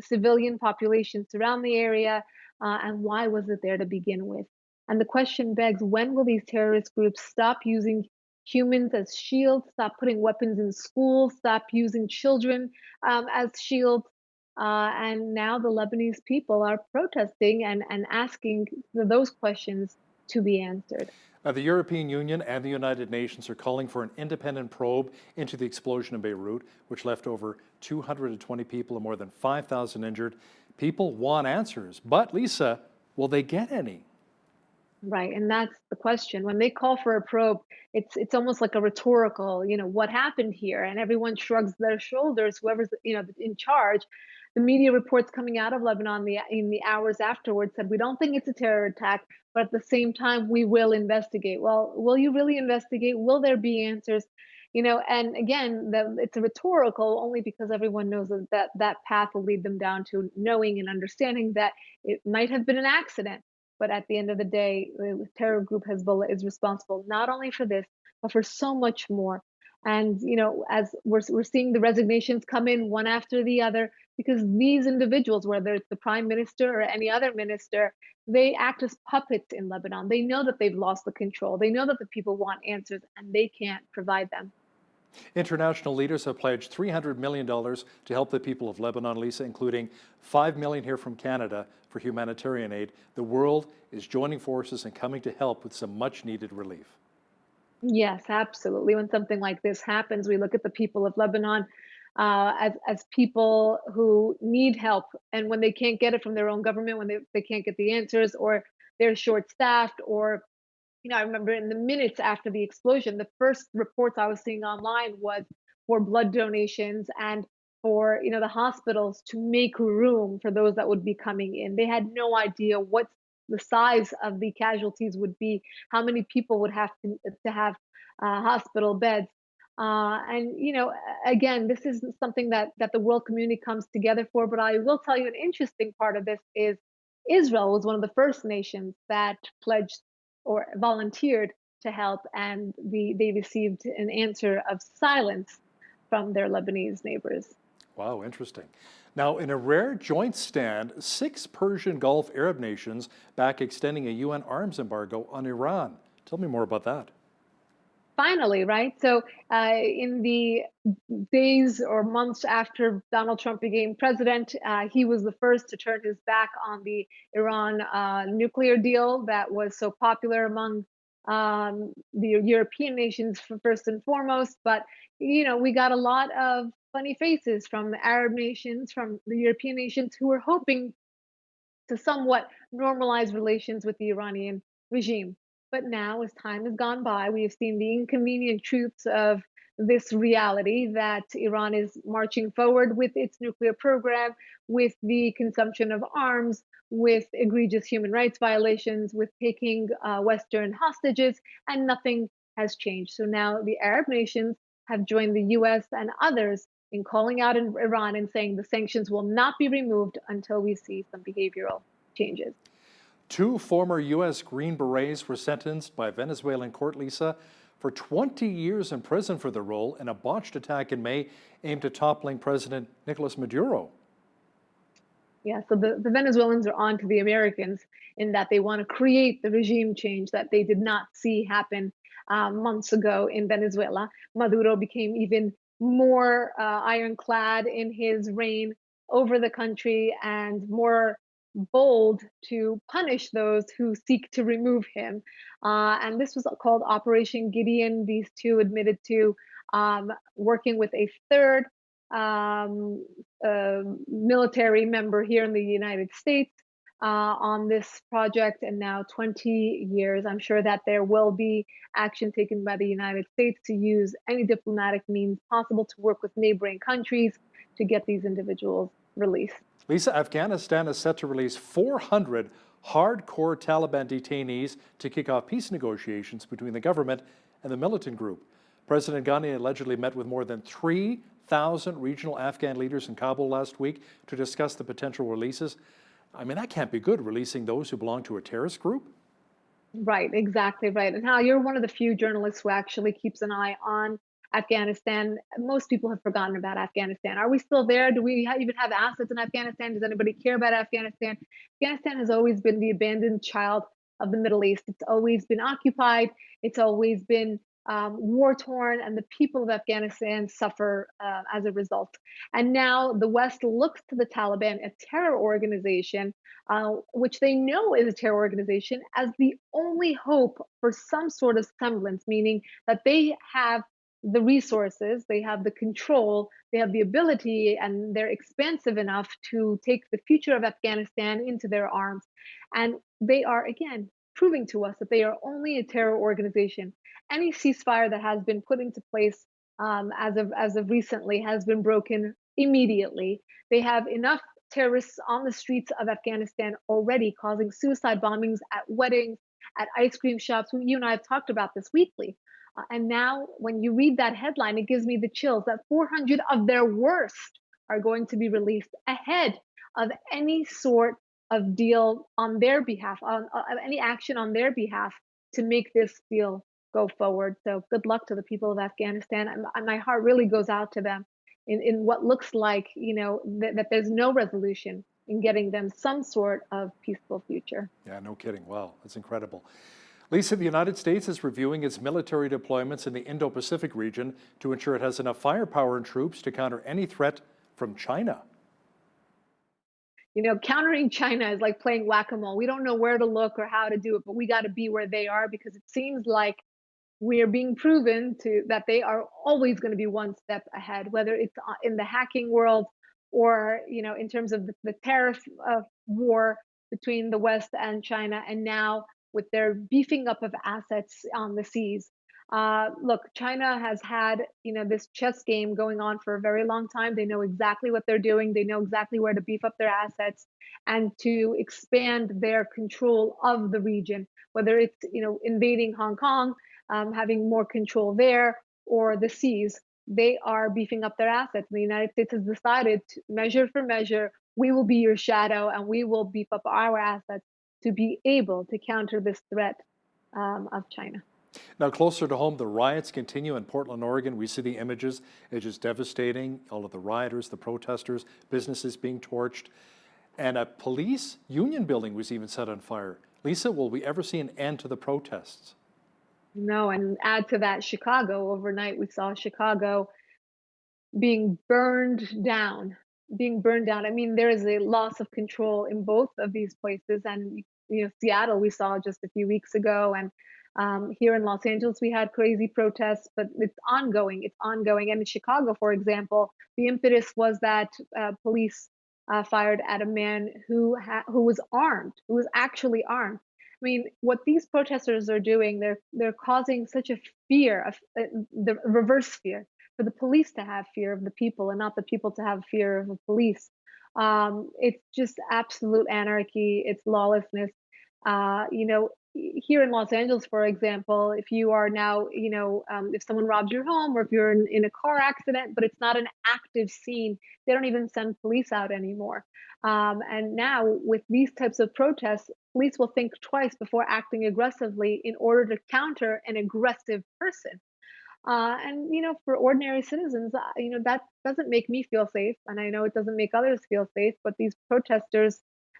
civilian populations surround the area, and why was it there to begin with? And the question begs, when will these terrorist groups stop using humans as shields, stop putting weapons in schools, stop using children as shields? And now the Lebanese people are protesting and asking those questions to be answered. The European Union and the United Nations are calling for an independent probe into the explosion in Beirut, which left over 220 people and more than 5,000 injured. People want answers, but Lisa, will they get any? Right, and that's the question. When they call for a probe, it's almost like a rhetorical, what happened here? And everyone shrugs their shoulders, whoever's, in charge. The media reports coming out of Lebanon in the hours afterwards said, we don't think it's a terror attack, but at the same time, we will investigate. Well, will you really investigate? Will there be answers? And again, it's a rhetorical only because everyone knows that path will lead them down to knowing and understanding that it might have been an accident. But at the end of the day, the terror group Hezbollah is responsible not only for this, but for so much more. And, as we're seeing the resignations come in one after the other, because these individuals, whether it's the prime minister or any other minister, they act as puppets in Lebanon. They know that they've lost the control. They know that the people want answers and they can't provide them. International leaders have pledged $300 million to help the people of Lebanon, Lisa, including $5 million here from Canada for humanitarian aid. The world is joining forces and coming to help with some much-needed relief. Yes, absolutely. When something like this happens, we look at the people of Lebanon as people who need help. And when they can't get it from their own government, when they can't get the answers, or they're short-staffed, or I remember in the minutes after the explosion, the first reports I was seeing online was for blood donations and for the hospitals to make room for those that would be coming in. They had no idea what the size of the casualties would be, how many people would have to have hospital beds. And again, this is something that the world community comes together for. But I will tell you, an interesting part of this is Israel was one of the first nations that pledged or volunteered to help, and they received an answer of silence from their Lebanese neighbors. Wow, interesting. Now, in a rare joint stand, 6 Persian Gulf Arab nations back extending a UN arms embargo on Iran. Tell me more about that. Finally, right? So in the days or months after Donald Trump became president, he was the first to turn his back on the Iran nuclear deal that was so popular among the European nations first and foremost. But, we got a lot of funny faces from the Arab nations, from the European nations, who were hoping to somewhat normalize relations with the Iranian regime. But now, as time has gone by, we have seen the inconvenient truths of this reality that Iran is marching forward with its nuclear program, with the consumption of arms, with egregious human rights violations, with taking Western hostages, and nothing has changed. So now the Arab nations have joined the US and others in calling out Iran and saying the sanctions will not be removed until we see some behavioral changes. 2 former U.S. Green Berets were sentenced by a Venezuelan court, Lisa, for 20 years in prison for the role in a botched attack in May aimed at toppling President Nicolas Maduro. Yeah, so the Venezuelans are on to the Americans in that they want to create the regime change that they did not see happen months ago in Venezuela. Maduro became even more ironclad in his reign over the country and more bold to punish those who seek to remove him. And this was called Operation Gideon. These two admitted to working with a third military member here in the United States on this project, and now 20 years. I'm sure that there will be action taken by the United States to use any diplomatic means possible to work with neighboring countries to get these individuals released. Lisa, Afghanistan is set to release 400 hardcore Taliban detainees to kick off peace negotiations between the government and the militant group. President Ghani allegedly met with more than 3,000 regional Afghan leaders in Kabul last week to discuss the potential releases. I mean, that can't be good, releasing those who belong to a terrorist group. Right, exactly right. And Hal, you're one of the few journalists who actually keeps an eye on Afghanistan. Most people have forgotten about Afghanistan. Are we still there? Do we even have assets in Afghanistan? Does anybody care about Afghanistan? Afghanistan has always been the abandoned child of the Middle East. It's always been occupied. It's always been war-torn, and the people of Afghanistan suffer as a result. And now the West looks to the Taliban, a terror organization, which they know is a terror organization, as the only hope for some sort of semblance, meaning that they have the resources, they have the control, they have the ability, and they're expansive enough to take the future of Afghanistan into their arms. And they are, again, proving to us that they are only a terror organization. Any ceasefire that has been put into place as of recently has been broken immediately. They have enough terrorists on the streets of Afghanistan already, causing suicide bombings at weddings, at ice cream shops. You and I have talked about this weekly. And now, when you read that headline, it gives me the chills that 400 of their worst are going to be released ahead of any sort of deal on their behalf, on any action on their behalf to make this deal go forward. So good luck to the people of Afghanistan. And my heart really goes out to them in what looks like, that there's no resolution in getting them some sort of peaceful future. Yeah, no kidding. Wow, that's incredible. Lisa, the United States is reviewing its military deployments in the Indo-Pacific region to ensure it has enough firepower and troops to counter any threat from China. Countering China is like playing whack-a-mole. We don't know where to look or how to do it, but we got to be where they are, because it seems like we are being proven that they are always going to be one step ahead, whether it's in the hacking world or, in terms of the tariff war between the West and China, and now with their beefing up of assets on the seas. Look, China has had, this chess game going on for a very long time. They know exactly what they're doing. They know exactly where to beef up their assets and to expand their control of the region, whether it's, invading Hong Kong, having more control there, or the seas. They are beefing up their assets. The United States has decided, measure for measure, we will be your shadow and we will beef up our assets to be able to counter this threat of China. Now, closer to home, the riots continue in Portland, Oregon. We see the images. It's just devastating. All of the rioters, the protesters, businesses being torched. And a police union building was even set on fire. Lisa, will we ever see an end to the protests? No, and add to that Chicago. Overnight, we saw Chicago being burned down. I mean, there is a loss of control in both of these places. And, Seattle, we saw just a few weeks ago. And here in Los Angeles, we had crazy protests, but it's ongoing. And in Chicago, for example, the impetus was that police fired at a man who was armed, who was actually armed. I mean, what these protesters are doing, they're causing such a fear, the reverse fear, for the police to have fear of the people and not the people to have fear of the police. It's just absolute anarchy. It's lawlessness. here in Los Angeles, for example, if you are now, if someone robs your home or if you're in a car accident, but it's not an active scene, they don't even send police out anymore. And now with these types of protests, police will think twice before acting aggressively in order to counter an aggressive person. And for ordinary citizens, that doesn't make me feel safe, and I know it doesn't make others feel safe. But these protesters,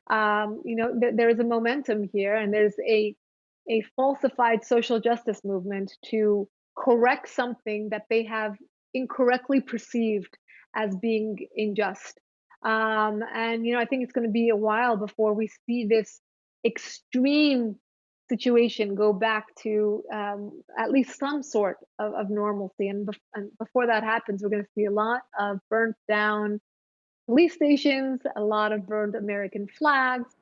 there is a momentum here, and there's a falsified social justice movement to correct something that they have incorrectly perceived as being unjust. And I think it's going to be a while before we see this extreme situation go back to at least some sort of normalcy. And before that happens, we're going to see a lot of burnt down police stations, a lot of burned American flags,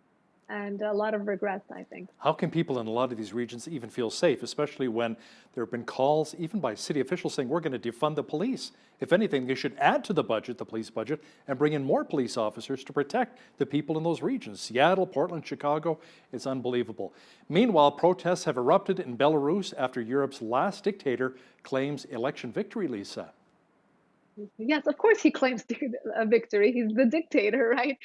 and a lot of regrets, I think. How can people in a lot of these regions even feel safe, especially when there have been calls, even by city officials, saying we're going to defund the police? If anything, they should add to the budget, the police budget, and bring in more police officers to protect the people in those regions. Seattle, Portland, Chicago, it's unbelievable. Meanwhile, protests have erupted in Belarus after Europe's last dictator claims election victory, Lisa. Yes, of course he claims a victory. He's the dictator, right?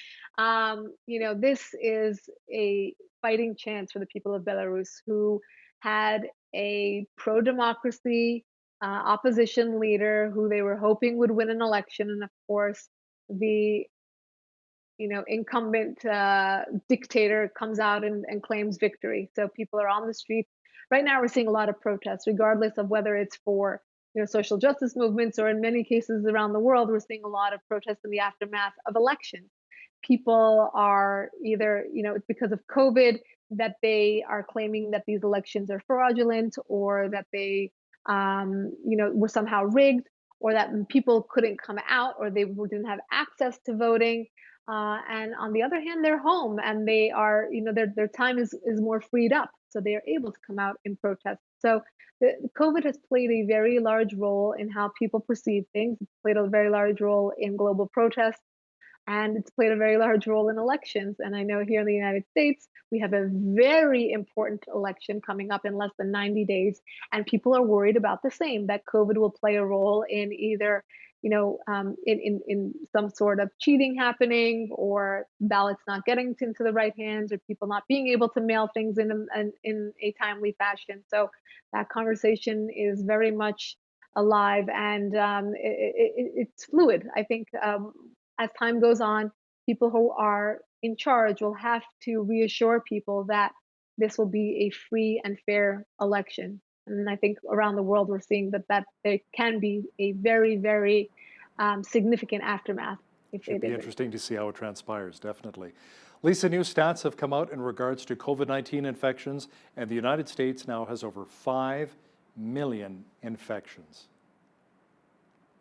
This is a fighting chance for the people of Belarus who had a pro-democracy opposition leader who they were hoping would win an election. And of course, the incumbent dictator comes out and claims victory. So people are on the streets. Right now, we're seeing a lot of protests, regardless of whether it's for social justice movements, or in many cases around the world, we're seeing a lot of protests in the aftermath of elections. People are either, it's because of COVID that they are claiming that these elections are fraudulent, or that they, were somehow rigged, or that people couldn't come out, or they didn't have access to voting. And on the other hand, they're home and they are, their time is more freed up, so they are able to come out in protest. So COVID has played a very large role in how people perceive things. It's played a very large role in global protests, and it's played a very large role in elections. And I know here in the United States, we have a very important election coming up in less than 90 days, and people are worried about the same, that COVID will play a role in either in some sort of cheating happening, or ballots not getting into the right hands, or people not being able to mail things in a timely fashion. So that conversation is very much alive, and it's fluid. I think as time goes on, people who are in charge will have to reassure people that this will be a free and fair election. And I think around the world, we're seeing that there can be a very, very significant aftermath. Should be interesting to see how it transpires, definitely. Lisa, new stats have come out in regards to COVID-19 infections, and the United States now has over 5 million infections.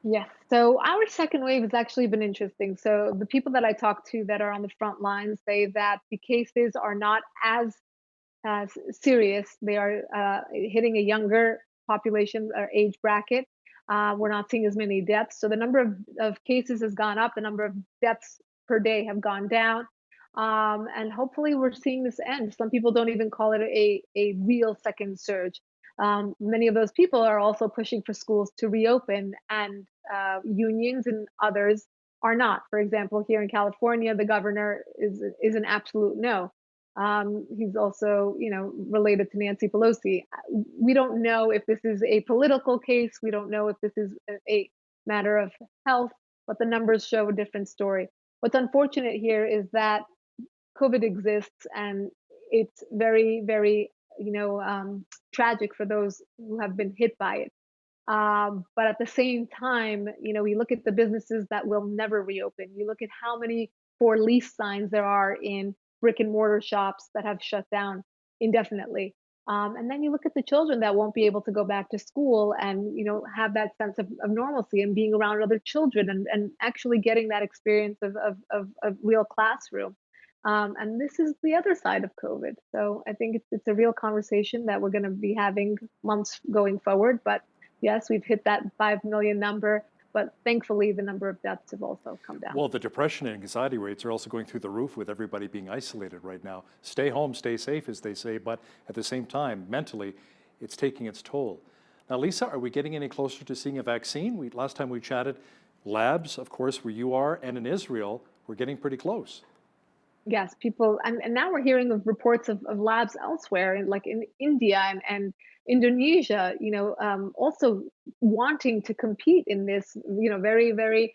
Yes. So our second wave has actually been interesting. So the people that I talk to that are on the front lines say that the cases are not as serious. They are hitting a younger population or age bracket. We're not seeing as many deaths. So the number of cases has gone up. The number of deaths per day have gone down. And hopefully we're seeing this end. Some people don't even call it a real second surge. Many of those people are also pushing for schools to reopen, and unions and others are not. For example, here in California, the governor is an absolute no. He's also, related to Nancy Pelosi. We don't know if this is a political case. We don't know if this is a matter of health, but the numbers show a different story. What's unfortunate here is that COVID exists, and it's very, very, tragic for those who have been hit by it. But at the same time, we look at the businesses that will never reopen. You look at how many for lease signs there are in brick and mortar shops that have shut down indefinitely. And then you look at the children that won't be able to go back to school and, have that sense of normalcy and being around other children and actually getting that experience of real classroom. And this is the other side of COVID. So I think it's a real conversation that we're going to be having months going forward. But yes, we've hit that 5 million number. but thankfully the number of deaths have also come down. Well, the depression and anxiety rates are also going through the roof with everybody being isolated right now. Stay home, stay safe, as they say, but at the same time, mentally, it's taking its toll. Now, Lisa, are we getting any closer to seeing a vaccine? Last time we chatted, labs, of course, where you are, and in Israel, we're getting pretty close. Yes, people, and now we're hearing of reports of labs elsewhere, like in India and Indonesia, also wanting to compete in this, very, very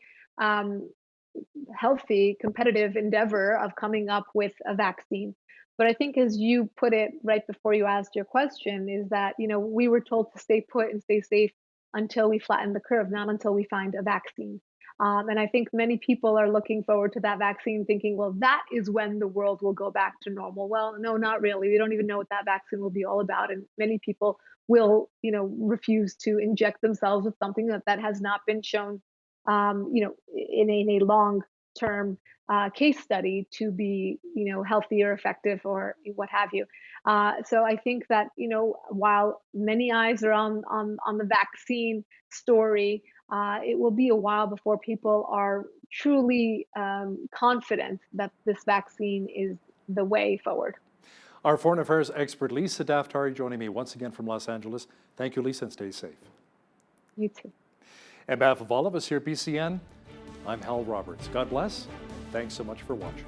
healthy, competitive endeavor of coming up with a vaccine. But I think, as you put it right before you asked your question, is that, we were told to stay put and stay safe until we flatten the curve, not until we find a vaccine. And I think many people are looking forward to that vaccine thinking, well, that is when the world will go back to normal. Well, no, not really. We don't even know what that vaccine will be all about. And many people will, refuse to inject themselves with something that has not been shown, in a long-term case study to be, healthy or effective or what have you. So I think that, while many eyes are on the vaccine story, it will be a while before people are truly confident that this vaccine is the way forward. Our foreign affairs expert, Lisa Daftari, joining me once again from Los Angeles. Thank you, Lisa, and stay safe. You too. On behalf of all of us here at BCN, I'm Hal Roberts. God bless. Thanks so much for watching.